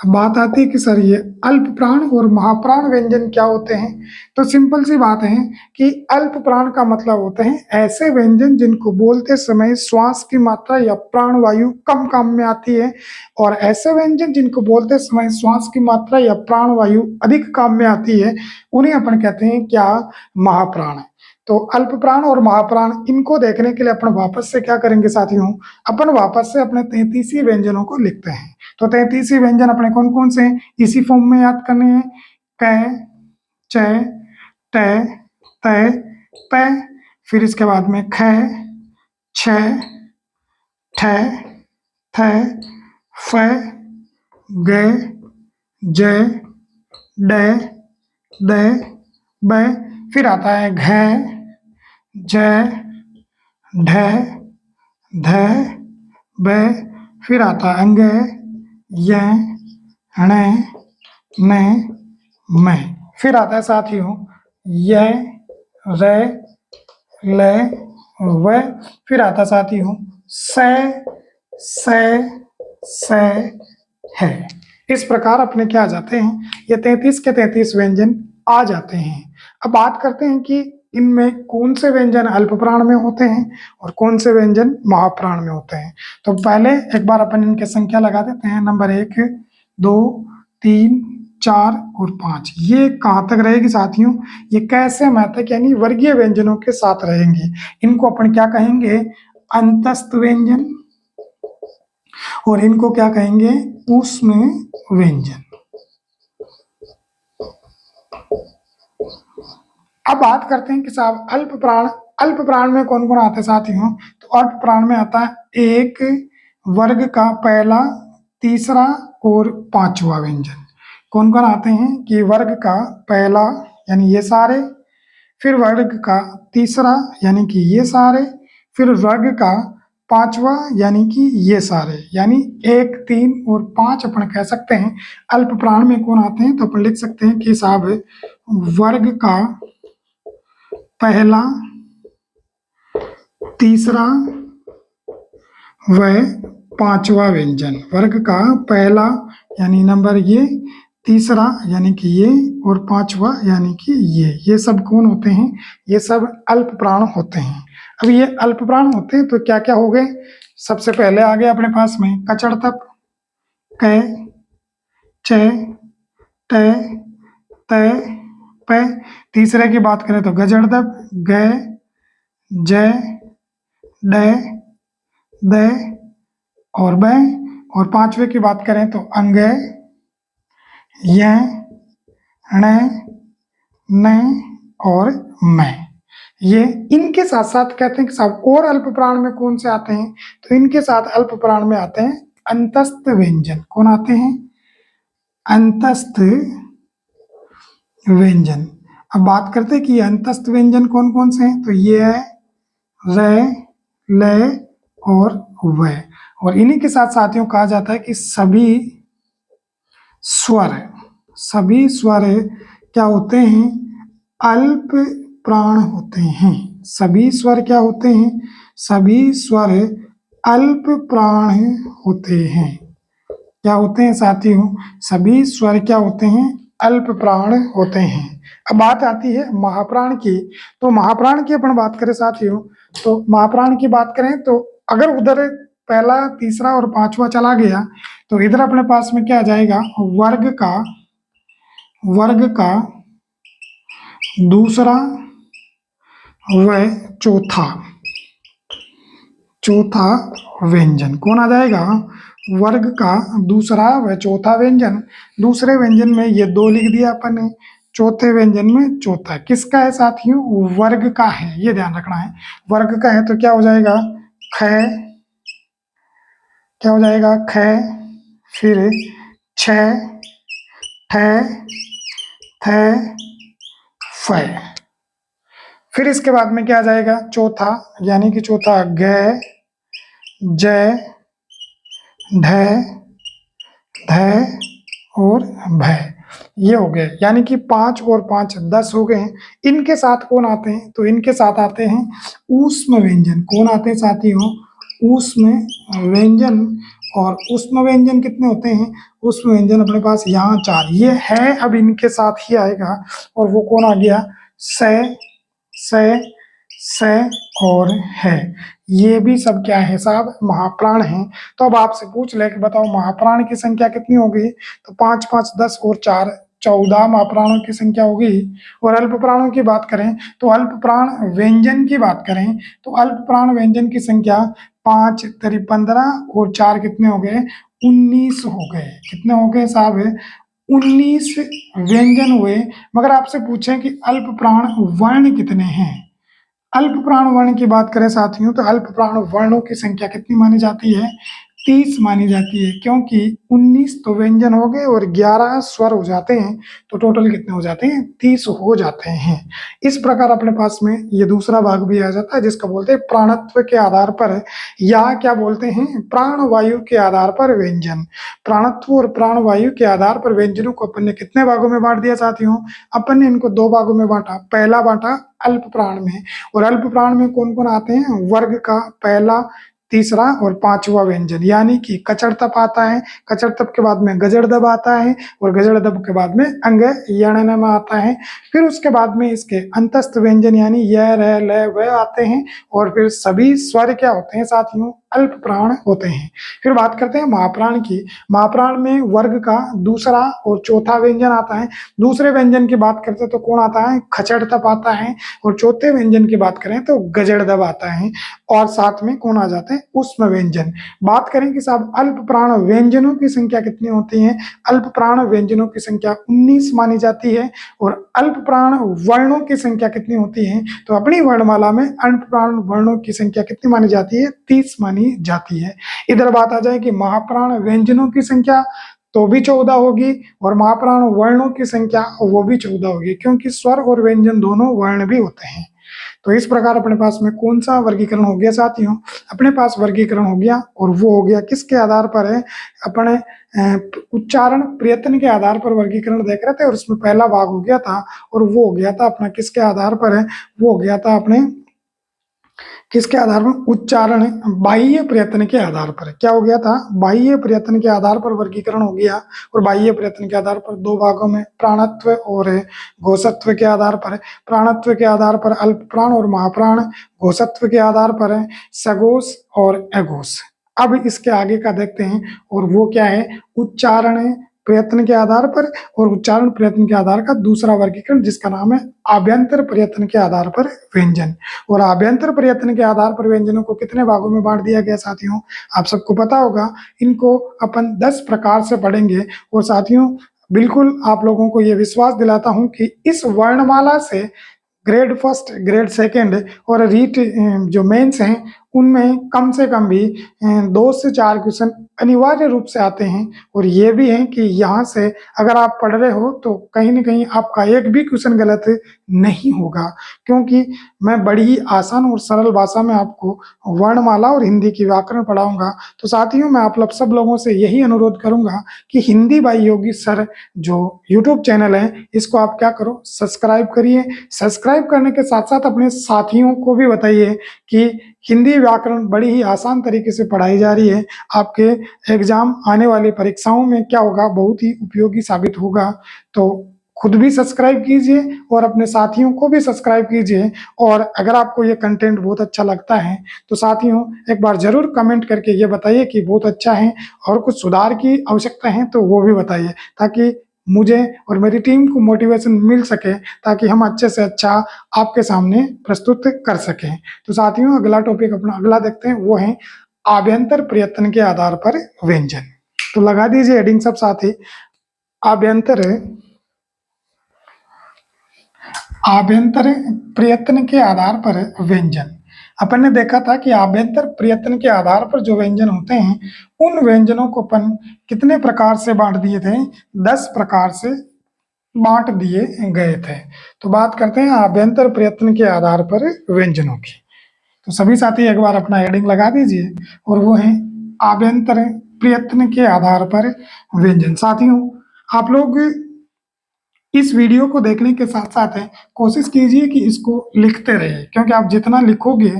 बात आती है कि सर ये अल्प प्राण और महाप्राण व्यंजन क्या होते हैं? तो सिंपल सी बात है कि अल्प प्राण का मतलब होते हैं ऐसे व्यंजन जिनको बोलते समय श्वास की मात्रा या प्राणवायु कम काम में आती है, और ऐसे व्यंजन जिनको बोलते समय श्वास की मात्रा या प्राणवायु अधिक काम में आती है उन्हें अपन कहते हैं क्या? महाप्राण। तो अल्प प्राण और महाप्राण इनको देखने के लिए अपन वापस से क्या करेंगे साथियों? अपन वापस से अपने 33 व्यंजनों को लिखते हैं। तो 33 व्यंजन अपने कौन कौन से हैं इसी फॉर्म में याद करने हैं? क, च, ट, त, प, फिर इसके बाद में ख, छ, ठ, थ, फ, ग, ज, ड, द, ब, फिर आता है घ, ज, ढ, ध, ब, फिर आता है अंग, य, ण, न, म, फिर आता है साथियों य, र, ल, व, फिर आता है साथियों स, है। इस प्रकार अपने क्या आ जाते हैं? ये 33 के 33 व्यंजन आ जाते हैं। अब बात करते हैं कि इनमें कौन से व्यंजन अल्प प्राण में होते हैं और कौन से व्यंजन महाप्राण में होते हैं। तो पहले एक बार अपन इनकी संख्या लगा देते हैं। नंबर 1, 2, 3, 4 और 5। ये कहाँ तक रहेगी साथियों? ये कैसे मैथक यानी वर्गीय व्यंजनों के साथ रहेंगे। इनको अपन क्या कहेंगे? अंतस्थ व्यंजन। और इनको क्या कहेंगे? ऊष्म व्यंजन। अब बात करते हैं कि साहब अल्प प्राण में कौन कौन आते हैं साथियों? तो अल्प प्राण में आता है एक, वर्ग का पहला, तीसरा और पांचवा व्यंजन। कौन कौन आते हैं कि वर्ग का पहला यानी ये सारे, फिर वर्ग का तीसरा यानी कि ये सारे, फिर वर्ग का पांचवा यानी कि ये सारे, यानी 1, 3 और 5 अपन कह सकते हैं अल्प प्राण में कौन आते हैं। तो अपन लिख सकते हैं कि साहब वर्ग का पहला, तीसरा व पांचवा व्यंजन। वर्ग का पहला यानी नंबर ये, तीसरा यानी कि ये, और पांचवा यानी कि ये सब कौन होते हैं, ये सब अल्प प्राण होते हैं। अब ये अल्प प्राण होते हैं तो क्या क्या हो गए, सबसे पहले आ गया अपने पास में कचड़तप, क, च, ट, त, प। तीसरे की बात करें तो गजड़दप, ग, ज, ड, द और ब। और पांचवे की बात करें तो अंग, य, ण, न और मैं। ये इनके साथ साथ कहते हैं कि साहब और अल्प प्राण में कौन से आते हैं, तो इनके साथ अल्प प्राण में आते हैं अंतस्थ व्यंजन। कौन आते हैं, अंतस्थ व्यंजन। अब बात करते हैं कि अंतस्थ व्यंजन कौन कौन से हैं, तो ये है र, ल और व। और इन्हीं के साथ साथियों कहा जाता है कि सभी स्वर क्या होते हैं, अल्प प्राण होते हैं। सभी स्वर क्या होते हैं, सभी स्वर अल्प प्राण होते हैं। क्या होते हैं साथियों, सभी स्वर क्या होते हैं, अल्प प्राण होते हैं। अब बात आती है महाप्राण की। तो महाप्राण की अपन बात करें साथियों, तो महाप्राण की बात करें तो अगर उधर पहला, तीसरा और पांचवा चला गया तो इधर अपने पास में क्या आ जाएगा, वर्ग का दूसरा व चौथा व्यंजन। कौन आ जाएगा, वर्ग का दूसरा व चौथा व्यंजन। दूसरे व्यंजन में ये 2 लिख दिया अपन ने, चौथे व्यंजन में चौथा। किसका है साथियों, वर्ग का है, ये ध्यान रखना है। वर्ग का है तो क्या हो जाएगा, ख, फिर छ, ठ, थ, फ। फिर इसके बाद में क्या आ जाएगा, चौथा, यानी कि चौथा ग, ज, ढ, ध और भ। ये हो गए, यानी कि 5 और 5 10 हो गए। इनके साथ कौन आते हैं, तो इनके साथ आते हैं ऊष्म व्यंजन। कौन आते हैं साथियों, ऊष्म व्यंजन। और ऊष्म व्यंजन कितने होते हैं, ऊष्म व्यंजन अपने पास यहाँ 4 ये है। अब इनके साथ ही आएगा, और वो कौन आ गया, स और है। ये भी सब क्या है साहब, महाप्राण हैं। तो अब आपसे पूछ ले कि बताओ महाप्राण की संख्या कितनी होगी, तो 5 5 10 और 4 14 महाप्राणों की संख्या होगी। और अल्प प्राणों की बात करें तो अल्प प्राण व्यंजन की बात करें तो अल्प प्राण व्यंजन की संख्या 5 3 15 और 4 कितने हो गए, 19 हो गए। कितने हो गए साहब, 19 व्यंजन हुए। मगर आपसे पूछें कि अल्प प्राण वर्ण कितने हैं, अल्प प्राण वर्ण की बात करें साथियों तो अल्प प्राण वर्णों की संख्या कितनी मानी जाती है, 30 मानी जाती है। क्योंकि 19 तो व्यंजन हो गए और 11 स्वर हो जाते हैं, तो टोटल कितने हो जाते हैं, 30 हो जाते हैं। इस प्रकार अपने पास में ये दूसरा भाग भी आ जाता है, जिसका बोलते हैं प्राणत्व के आधार पर, या क्या बोलते हैं, प्राण वायु के आधार पर व्यंजन। प्राणत्व और प्राण वायु के आधार पर व्यंजनों को अपन ने कितने भागों में बांट दिया साथियों, अपन ने इनको 2 भागों में बांटा। पहला बांटा अल्प प्राण में, और अल्प प्राण में कौन कौन आते हैं, वर्ग का पहला, तीसरा और पांचवा व्यंजन। यानी कि कचड़तप आता है, कचड़तप के बाद में गजड़दब आता है, और गजड़दब के बाद में अंग यणनम आता है। फिर उसके बाद में इसके अंतस्थ व्यंजन यानी य, र, ल, व आते हैं। और फिर सभी स्वर क्या होते हैं साथियों, अल्प प्राण होते हैं। फिर बात करते हैं महाप्राण की। महाप्राण में वर्ग का दूसरा और चौथा व्यंजन आता है। दूसरे व्यंजन की बात करते हैं तो कौन आता है, खचड़तप आता है। और चौथे व्यंजन की बात करें तो गजड़दब आता है। और साथ में कौन आ जाते हैं, ऊष्म व्यंजन। बात करें कि साहब अल्प प्राण व्यंजनों की संख्या कितनी होती है, अल्प प्राण व्यंजनों की संख्या 19 मानी जाती है। और अल्प प्राण वर्णों की संख्या कितनी होती है, तो अपनी वर्णमाला में अल्प प्राण वर्णों की संख्या कितनी मानी जाती है, 30 मानी जाती है। इधर बात आ जाए कि महाप्राण व्यंजनों की संख्या तो भी 14 होगी, और महाप्राण वर्णों की संख्या वो भी 14 होगी, क्योंकि स्वर और व्यंजन दोनों वर्ण भी होते हैं। तो इस प्रकार अपने पास में कौन सा वर्गीकरण हो गया साथियों, अपने पास वर्गीकरण हो गया, और वो हो गया किसके आधार पर है, अपने उच्चारण प्रयत्न के आधार पर वर्गीकरण देख रहे थे, और उसमें पहला भाग हो गया था, और वो हो गया था अपना किसके आधार पर है, वो हो गया था अपने किसके आधार पर, उच्चारण बाह्य प्रयत्न के आधार पर। क्या हो गया था, बाह्य प्रयत्न के आधार पर वर्गीकरण हो गया, और बाह्य प्रयत्न के आधार पर दो भागों में प्राणत्व और घोषत्व के आधार पर। प्राणत्व के आधार पर अल्प प्राण और महाप्राण, घोषत्व के आधार पर है सघोष और अघोष। अब इसके आगे का देखते हैं, और वो क्या है, उच्चारण प्रयत्न के आधार पर, और उच्चारण प्रयत्न के आधार का दूसरा वर्गीकरण जिसका नाम है आभ्यंतर प्रयत्न के आधार पर व्यंजन। और आभ्यंतर प्रयत्न के आधार पर व्यंजनों को कितने भागों में बांट दिया गया साथियों, आप सबको पता होगा। इनको अपन 10 प्रकार से पढ़ेंगे। और साथियों बिल्कुल आप लोगों को यह विश्वास दिलाता हूं कि इस वर्णमाला से ग्रेड फर्स्ट, ग्रेड सेकंड और रीट जो मेंस हैं उनमें कम से कम भी 2 से 4 क्वेश्चन अनिवार्य रूप से आते हैं। और ये भी है कि यहाँ से अगर आप पढ़ रहे हो तो कहीं ना कहीं आपका एक भी क्वेश्चन गलत नहीं होगा, क्योंकि मैं बड़ी ही आसान और सरल भाषा में आपको वर्णमाला और हिंदी की व्याकरण पढ़ाऊंगा। तो साथियों मैं आप सब लोगों से यही अनुरोध करूंगा कि हिंदी बाई योगी सर जो यूट्यूब चैनल है इसको आप क्या करो, सब्सक्राइब करिए। सब्सक्राइब करने के साथ साथ अपने साथियों को भी बताइए कि हिंदी व्याकरण बड़ी ही आसान तरीके से पढ़ाई जा रही है। आपके एग्जाम आने वाली परीक्षाओं में क्या होगा, बहुत ही उपयोगी साबित होगा। तो खुद भी सब्सक्राइब कीजिए और अपने साथियों को भी सब्सक्राइब कीजिए। और अगर आपको ये कंटेंट बहुत अच्छा लगता है तो साथियों एक बार जरूर कमेंट करके ये बताइए कि बहुत अच्छा है, और कुछ सुधार की आवश्यकता है तो वो भी बताइए, ताकि मुझे और मेरी टीम को मोटिवेशन मिल सके, ताकि हम अच्छे से अच्छा आपके सामने प्रस्तुत कर सकें। तो साथियों अगला टॉपिक अपना अगला देखते हैं, वो है आभ्यंतर प्रयत्न के आधार पर व्यंजन। तो लगा दीजिए हेडिंग सब साथी, आभ्यंतर प्रयत्न के आधार पर व्यंजन। अपन ने देखा था कि आभ्यंतर प्रयत्न के आधार पर जो व्यंजन होते हैं उन व्यंजनों को अपन कितने प्रकार से बांट दिए थे, 10 प्रकार से बांट दिए गए थे। तो बात करते हैं आभ्यंतर प्रयत्न के आधार पर व्यंजनों की। तो सभी साथी एक बार अपना हेडिंग लगा दीजिए, और वो है आभ्यंतर प्रयत्न के आधार पर व्यंजन। साथियों आप लोग इस वीडियो को देखने के साथ साथ कोशिश कीजिए कि इसको लिखते रहिए, क्योंकि आप जितना लिखोगे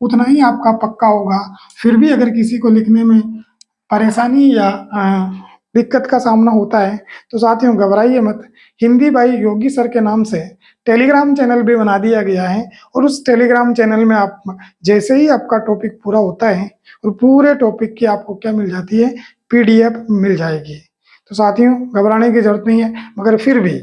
उतना ही आपका पक्का होगा। फिर भी अगर किसी को लिखने में परेशानी या दिक्कत का सामना होता है तो साथियों घबराइए मत। हिंदी बाई योगी सर के नाम से टेलीग्राम चैनल भी बना दिया गया है, और उस टेलीग्राम चैनल में आप जैसे ही आपका टॉपिक पूरा होता है और पूरे टॉपिक की आपको क्या मिल जाती है, पीडीएफ मिल जाएगी। तो साथियों घबराने की जरूरत नहीं है, मगर फिर भी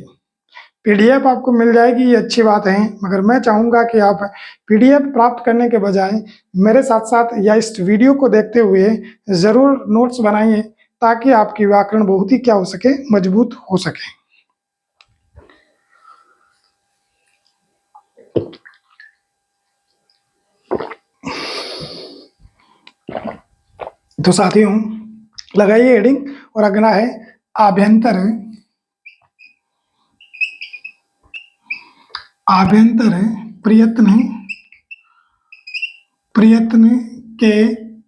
पीडीएफ आपको मिल जाएगी ये अच्छी बात है, मगर मैं चाहूंगा कि आप पीडीएफ प्राप्त करने के बजाय मेरे साथ साथ या इस वीडियो को देखते हुए जरूर नोट्स बनाइए, ताकि आपकी व्याकरण बहुत ही क्या हो सके, मजबूत हो सके। तो साथियों लगाइए हेडिंग, और अगला है आभ्यंतर प्रयत्न के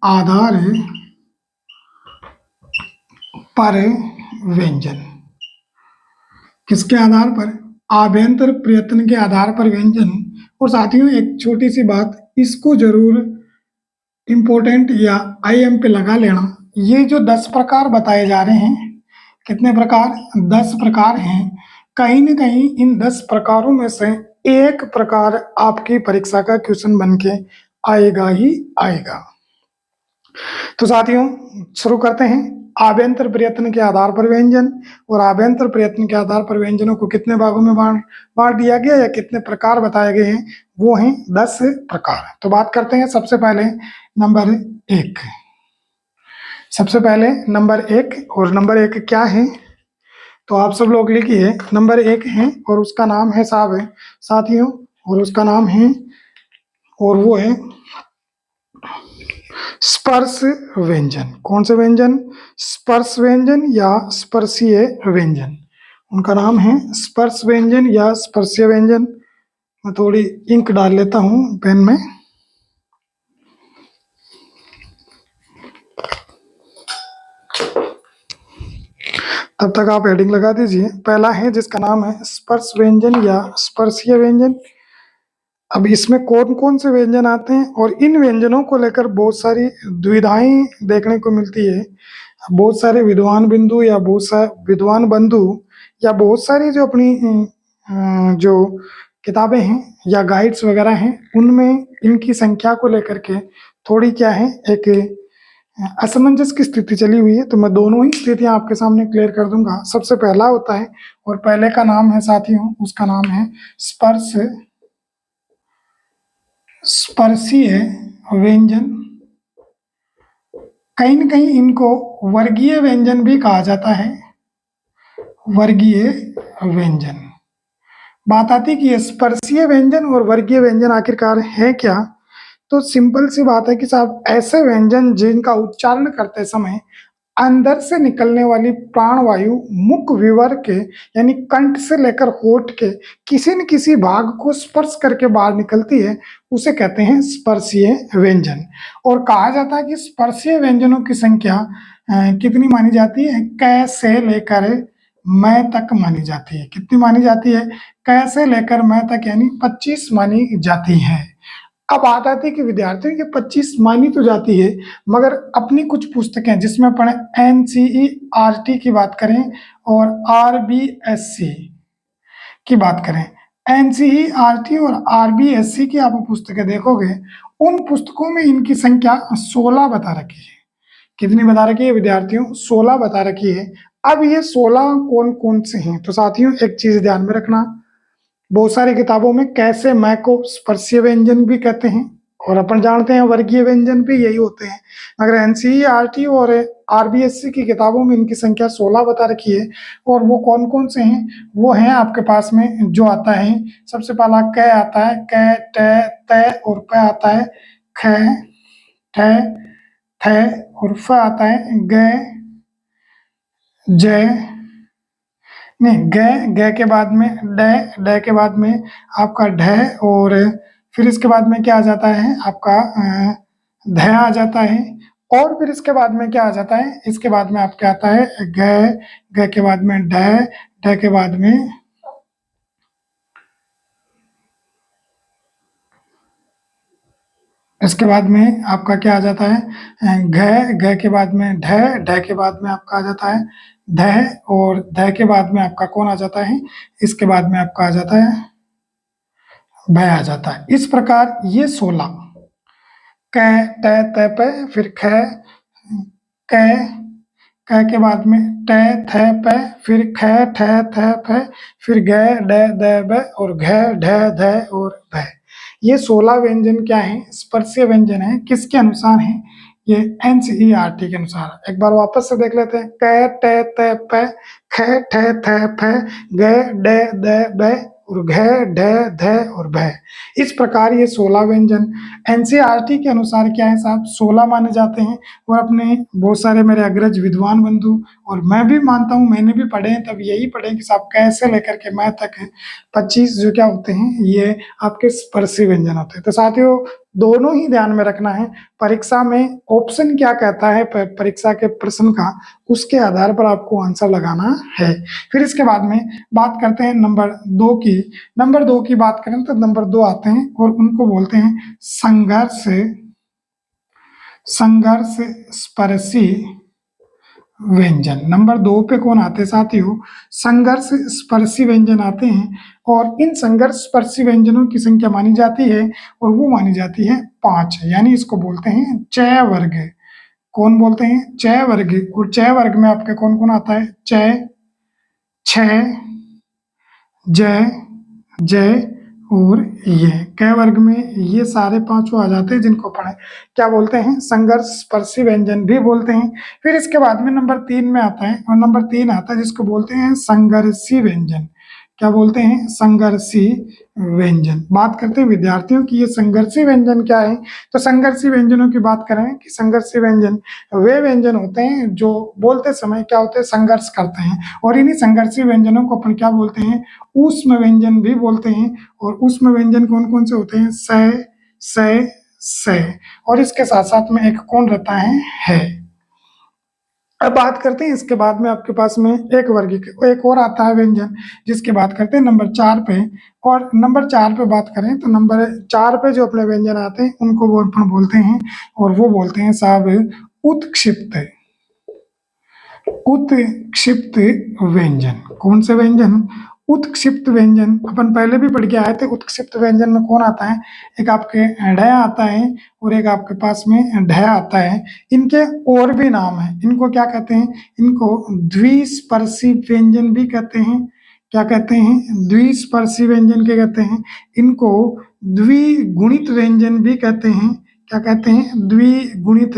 आधार पर व्यंजन। किसके आधार पर, आभ्यंतर प्रयत्न के आधार पर व्यंजन। और साथियों एक छोटी सी बात, इसको जरूर इंपॉर्टेंट या आईएम पे लगा लेना। ये जो 10 प्रकार बताए जा रहे हैं, कितने प्रकार, 10 प्रकार हैं। कहीं ना कहीं इन 10 प्रकारों में से एक प्रकार आपकी परीक्षा का क्वेश्चन बन के आएगा ही आएगा। तो साथियों शुरू करते हैं। आभ्यंतर प्रयत्न के आधार पर व्यंजन। और आभ्यंतर प्रयत्न के आधार पर व्यंजनों को कितने भागों में बांट दिया गया, या कितने प्रकार बताए गए हैं, वो हैं 10 प्रकार। तो बात करते हैं सबसे पहले नंबर 1। सबसे पहले नंबर 1, और नंबर 1 क्या है तो आप सब लोग लिखिए। नंबर 1 है और उसका नाम है साथियों, और उसका नाम है, और वो है स्पर्श व्यंजन। कौन से व्यंजन, स्पर्श व्यंजन या स्पर्शीय व्यंजन। उनका नाम है स्पर्श व्यंजन या स्पर्शीय व्यंजन। मैं थोड़ी इंक डाल लेता हूँ पेन में। तब तक आप हेडिंग लगा दीजिए। पहला है जिसका नाम है स्पर्श व्यंजन या स्पर्शीय व्यंजन। अब इसमें कौन कौन से व्यंजन आते हैं और इन व्यंजनों को लेकर बहुत सारी दुविधाएं देखने को मिलती है। बहुत सारे विद्वान बिंदु या बहुत सारे विद्वान बंधु या बहुत सारी जो अपनी जो किताबें हैं या गाइड्स वगैरह हैं, उनमें इनकी संख्या को लेकर के थोड़ी क्या है, एक असमंजस की स्थिति चली हुई है। तो मैं दोनों ही स्थितियां आपके सामने क्लियर कर दूंगा। सबसे पहला होता है, और पहले का नाम है साथियों, उसका नाम है स्पर्शीय व्यंजन। कहीं न कहीं इनको वर्गीय व्यंजन भी कहा जाता है। वर्गीय व्यंजन। बात आती है कि स्पर्शीय व्यंजन और वर्गीय व्यंजन आखिरकार है क्या। तो सिंपल सी बात है कि साहब, ऐसे व्यंजन जिनका उच्चारण करते समय अंदर से निकलने वाली प्राणवायु मुख विवर के यानी कंठ से लेकर होठ के किसी न किसी भाग को स्पर्श करके बाहर निकलती है, उसे कहते हैं स्पर्शीय व्यंजन। और कहा जाता है कि स्पर्शीय व्यंजनों की संख्या कितनी मानी जाती है, क से लेकर मैं तक मानी जाती है। कितनी मानी जाती है, क से लेकर मैं तक यानी 25 मानी जाती है। अब बात आती है कि विद्यार्थियों ये 25 मानी तो जाती है, मगर अपनी कुछ पुस्तकें जिसमें पढ़े एनसीईआरटी की बात करें और आरबीएससी की बात करें, एनसीईआरटी और आरबीएससी की आप पुस्तकें देखोगे, उन पुस्तकों में इनकी संख्या 16 बता रखी है। कितनी बता रखी है विद्यार्थियों, 16 बता रखी है। अब ये 16 कौन कौन से हैं, तो साथियों एक चीज ध्यान में रखना, बहुत सारी किताबों में कैसे मैं को स्पर्शीय व्यंजन भी कहते हैं, और अपन जानते हैं वर्गीय व्यंजन भी यही होते हैं। मगर एनसीईआरटी और आरबीएससी की किताबों में इनकी संख्या 16 बता रखी है। और वो कौन कौन से हैं, वो हैं आपके पास में जो आता है, सबसे पहला क आता है, क ट त और प आता है, ख ठ ठ और फ आता है, ग ज नहीं, ग के बाद में ड के बाद में आपका ढ, और फिर इसके बाद में क्या आ जाता है आपका ध आ जाता है। और फिर इसके बाद में क्या आ जाता है, इसके बाद में आपका आता है ग के बाद में ढ के बाद में इसके बाद में आपका क्या आ जाता है, घ के बाद में ढ के बाद में आपका आ जाता है ध, और ध के बाद में आपका कौन आ जाता है, इसके बाद में आपका आ जाता है भ आ जाता है। इस प्रकार ये 16 क ट त प, फिर ख क के बाद में ट थ प, फिर ख ठ थ फ, फिर ग ड द ब और घ ढ ध और भ। ये 16 व्यंजन क्या है, स्पर्शीय व्यंजन है। किसके अनुसार है, ये एनसीईआरटी के अनुसार। एक बार वापस से देख लेते हैं, क ट त प, ख ठ थ फ, ग ड द ब और घ ढ ध और भ। इस प्रकार ये 16 व्यंजन एनसीईआरटी के अनुसार क्या है साहब, 16 माने जाते हैं। और अपने बहुत सारे मेरे अग्रज विद्वान बंधु और मैं भी मानता हूँ, मैंने भी पढ़े हैं, तब यही पढ़े कि साहब कैसे लेकर के मैं तक 25 जो क्या होते हैं, ये आपके स्पर्शी व्यंजन होते हैं। तो साथियों दोनों ही ध्यान में रखना है, परीक्षा में ऑप्शन क्या कहता है, परीक्षा के प्रश्न का, उसके आधार पर आपको आंसर लगाना है। फिर इसके बाद में बात करते हैं नंबर 2 की। नंबर 2 की बात करें तो नंबर 2 आते हैं और उनको बोलते हैं संघर्ष स्पर्शी व्यंजन। नंबर 2 पे कौन आते हैं साथियों, संघर्ष स्पर्शी व्यंजन आते हैं। और इन संघर्ष स्पर्शी व्यंजनों की संख्या मानी जाती है, और वो मानी जाती है 5, यानी इसको बोलते हैं चय वर्ग। कौन बोलते हैं, चय वर्ग। और चय वर्ग में आपके कौन कौन आता है, चय, छय, जय, जय और ये क वर्ग में ये सारे पांचों आ जाते हैं, जिनको पढ़े क्या बोलते हैं, संघर्ष स्पर्शी व्यंजन भी बोलते हैं। फिर इसके बाद में नंबर 3 में आता है, और नंबर 3 आता है जिसको बोलते हैं संघर्षी व्यंजन। क्या बोलते हैं? संघर्षी व्यंजन। बात करते हैं विद्यार्थियों की ये संघर्षी व्यंजन क्या है। तो संघर्षी व्यंजनों की बात करें कि संघर्षी व्यंजन वे व्यंजन होते हैं जो बोलते समय क्या होते हैं? संघर्ष करते हैं। और इन्हीं संघर्षी व्यंजनों को अपन क्या बोलते हैं? ऊष्म व्यंजन भी बोलते हैं। और ऊष्म व्यंजन कौन कौन से होते हैं? से। और इसके साथ साथ में एक कौन रहता है। अब बात करते हैं इसके बाद में आपके पास में एक और आता है व्यंजन, जिसकी बात करते हैं नंबर 4 पे। और नंबर 4 पे बात करें तो नंबर 4 पे जो अपने व्यंजन आते हैं उनको वो अपन बोलते हैं, और वो बोलते हैं साहब उत्क्षिप्त। उत्क्षिप्त व्यंजन। कौन से व्यंजन? उत्क्षिप्त व्यंजन। अपन पहले भी पढ़ के आए थे। उत्क्षिप्त व्यंजन में कौन आता है? एक आपके ढ आता है और एक आपके पास में ढ आता है। इनके और भी नाम है। इनको क्या कहते हैं? इनको द्विस्पर्शी व्यंजन भी कहते हैं। क्या कहते हैं? द्विस्पर्शी व्यंजन के कहते हैं। इनको द्विगुणित व्यंजन भी कहते हैं। क्या कहते हैं? द्विगुणित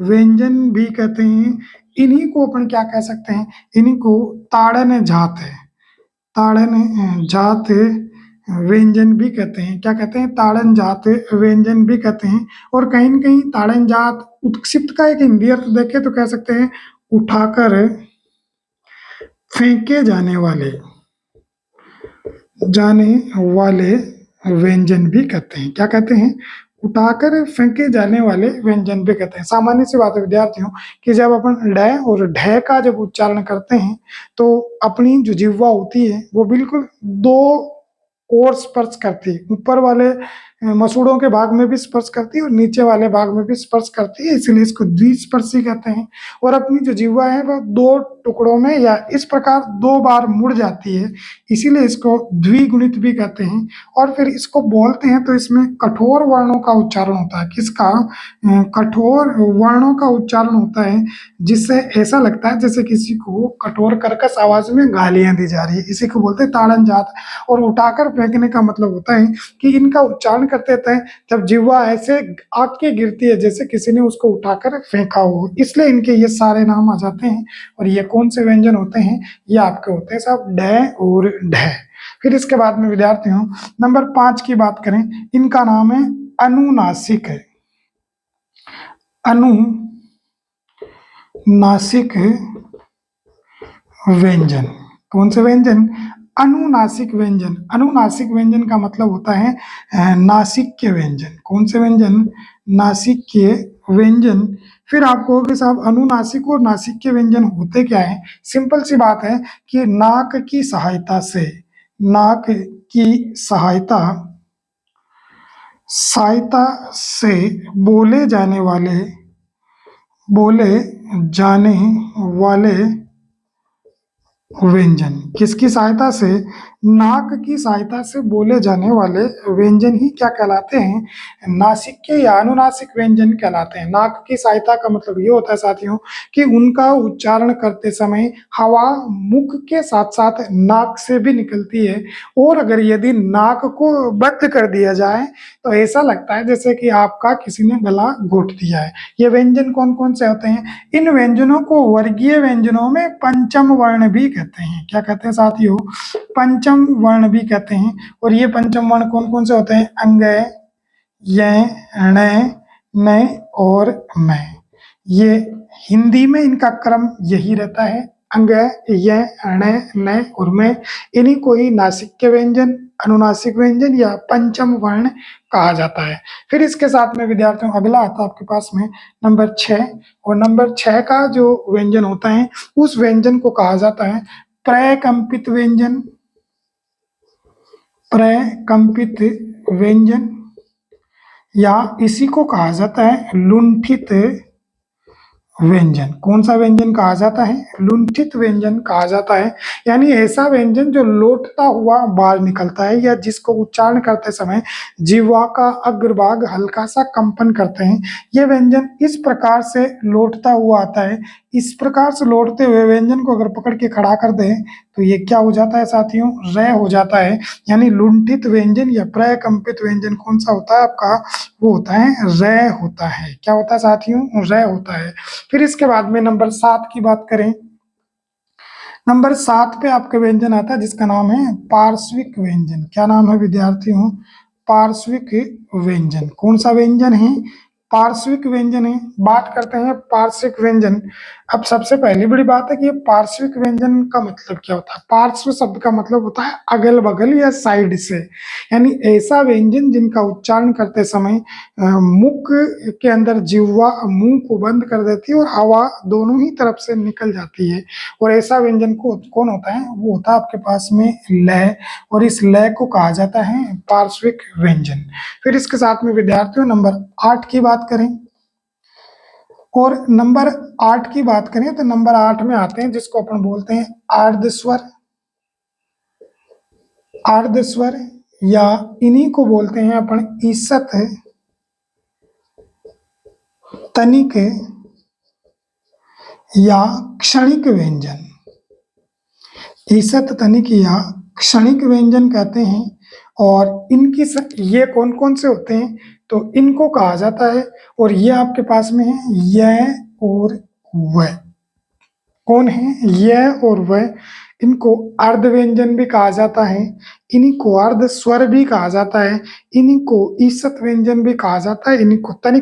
व्यंजन भी कहते हैं। इन्हीं को अपन क्या कह सकते हैं? इन्हीं को ताड़न जात है। ताड़न जात व्यंजन भी कहते हैं। क्या कहते हैं? ताड़न जात व्यंजन भी कहते हैं। और कहीं न कहीं ताड़न जात उत्क्षिप्त का एक हिंदी अर्थ देखें तो कह सकते हैं उठाकर फेंके जाने वाले व्यंजन भी कहते हैं। क्या कहते हैं? उठाकर फेंके जाने वाले व्यंजन भी कहते हैं। सामान्य सी बात है विद्यार्थियों कि जब अपन ड और ढ का जब उच्चारण करते हैं तो अपनी जो जिह्वा होती है वो बिल्कुल दो ओर स्पर्श करती है। ऊपर वाले मसूड़ों के भाग में भी स्पर्श करती है और नीचे वाले भाग में भी स्पर्श करती है, इसलिए इसको द्विस्पर्शी कहते हैं। और अपनी जो जिह्वा है वह दो टुकड़ों में या इस प्रकार दो बार मुड़ जाती है, इसीलिए इसको द्विगुणित भी कहते हैं। और फिर इसको बोलते हैं तो इसमें कठोर वर्णों का उच्चारण होता है। किसका? कठोर वर्णों का उच्चारण होता है, जिससे ऐसा लगता है जैसे किसी को कठोर कर्कश आवाज में गालियां दी जा रही है। इसी को बोलते हैं ताड़न जात। और उठाकर फेंकने का मतलब होता है कि इनका उच्चारण करते हैं जब जिह्वा ऐसे आग के गिरती है जैसे किसी ने उसको उठाकर फेंका हो, इसलिए इनके ये सारे नाम आ जाते हैं। और ये कौन से व्यंजन होते हैं? ये आपके होते हैं साहब ड और ढ। फिर इसके बाद में विद्यार्थियों नंबर 5 की बात करें, इनका नाम है अनुनासिक है। अनुनासिक व्यंजन। कौन से व्यंजन? अनुनासिक व्यंजन। अनुनासिक व्यंजन का मतलब होता है नासिक्य व्यंजन। कौन से व्यंजन? नासिक्य व्यंजन। फिर आप कहोगे साहब अनुनासिक और नासिक्य व्यंजन होते क्या है? सिंपल सी बात है कि नाक की सहायता से बोले जाने वाले व्यंजन। किसकी सहायता से? नाक की सहायता से बोले जाने वाले व्यंजन ही क्या कहलाते हैं? नासिक्य या अनुनासिक व्यंजन कहलाते हैं। नाक की सहायता का मतलब ये होता है साथियों कि उनका उच्चारण करते समय हवा मुख के साथ साथ नाक से भी निकलती है, और अगर यदि नाक को बंद कर दिया जाए तो ऐसा लगता है जैसे कि आपका किसी ने गला घोट दिया है। ये व्यंजन कौन कौन से होते हैं? इन व्यंजनों को वर्गीय व्यंजनों में पंचम वर्ण भी कहते हैं। क्या कहते हैं साथियों? पंचम वर्ण भी कहते हैं। और ये पंचम वर्ण कौन कौन से होते हैं? अंग, य, ण, न और म। ये हिंदी में इनका क्रम यही रहता है, अंग, य, ण, न और म। इन्हीं को ही नासिक्य व्यंजन, अनुनासिक व्यंजन या पंचम वर्ण कहा जाता है। फिर इसके साथ में विद्यार्थियों अगला आता है आपके पास में नंबर 6। और नंबर 6 का जो व्यंजन होता है उस व्यंजन को कहा जाता है प्रकंपित व्यंजन। प्रकंपित व्यंजन या इसी को कहा जाता है लुंठित व्यंजन। कौन सा व्यंजन कहा जाता है? लुंठित व्यंजन कहा जाता है। यानी ऐसा व्यंजन जो लोटता हुआ बाहर निकलता है या जिसको उच्चारण करते समय जिह्वा का अग्रभाग हल्का सा कंपन करते हैं। ये व्यंजन इस प्रकार से लोटता हुआ आता है। इस प्रकार से लौटते हुए व्यंजन को अगर पकड़ के खड़ा कर दें तो ये क्या हो जाता है साथियों? र हो जाता है। यानी लुंठित व्यंजन या प्रकंपित व्यंजन कौन सा होता है आपका? वो होता है र होता है। क्या होता है साथियों? र होता है। फिर इसके बाद में नंबर 7 की बात करें, नंबर 7 पे आपके व्यंजन आता है जिसका नाम है पार्श्विक व्यंजन। क्या नाम है विद्यार्थियों? पार्श्विक व्यंजन। कौन सा व्यंजन है? पार्श्विक व्यंजन है। बात करते हैं पार्श्विक व्यंजन। अब सबसे पहली बड़ी बात है कि ये पार्श्विक व्यंजन का मतलब क्या होता है? पार्श्व शब्द का मतलब होता है अगल बगल या साइड से, यानी ऐसा व्यंजन जिनका उच्चारण करते समय मुख के अंदर जिह्वा मुंह को बंद कर देती है और हवा दोनों ही तरफ से निकल जाती है। और ऐसा व्यंजन को कौन होता है? वो होता है आपके पास में लय, और इस लय को कहा जाता है पार्श्विक व्यंजन। फिर इसके साथ में विद्यार्थियों नंबर 8 की बात करें, और नंबर 8 की बात करें तो नंबर 8 में आते हैं जिसको अपन बोलते हैं आर्धस्वर। आर्धस्वर या इन्हीं को बोलते हैं अपन ईसत, तनिक या क्षणिक व्यंजन। ईसत, तनिक या क्षणिक व्यंजन कहते हैं। और इनकी ये कौन कौन से होते हैं? तो इनको कहा जाता है, और ये आपके पास में है यह और वह। कौन है? यह और वह। इनको अर्ध व्यंजन भी कहा जाता है, इन्हीं को अर्ध स्वर भी कहा जाता है, इन्हीं को ईसत व्यंजन भी कहा जाता है, इन्हीं को तनिक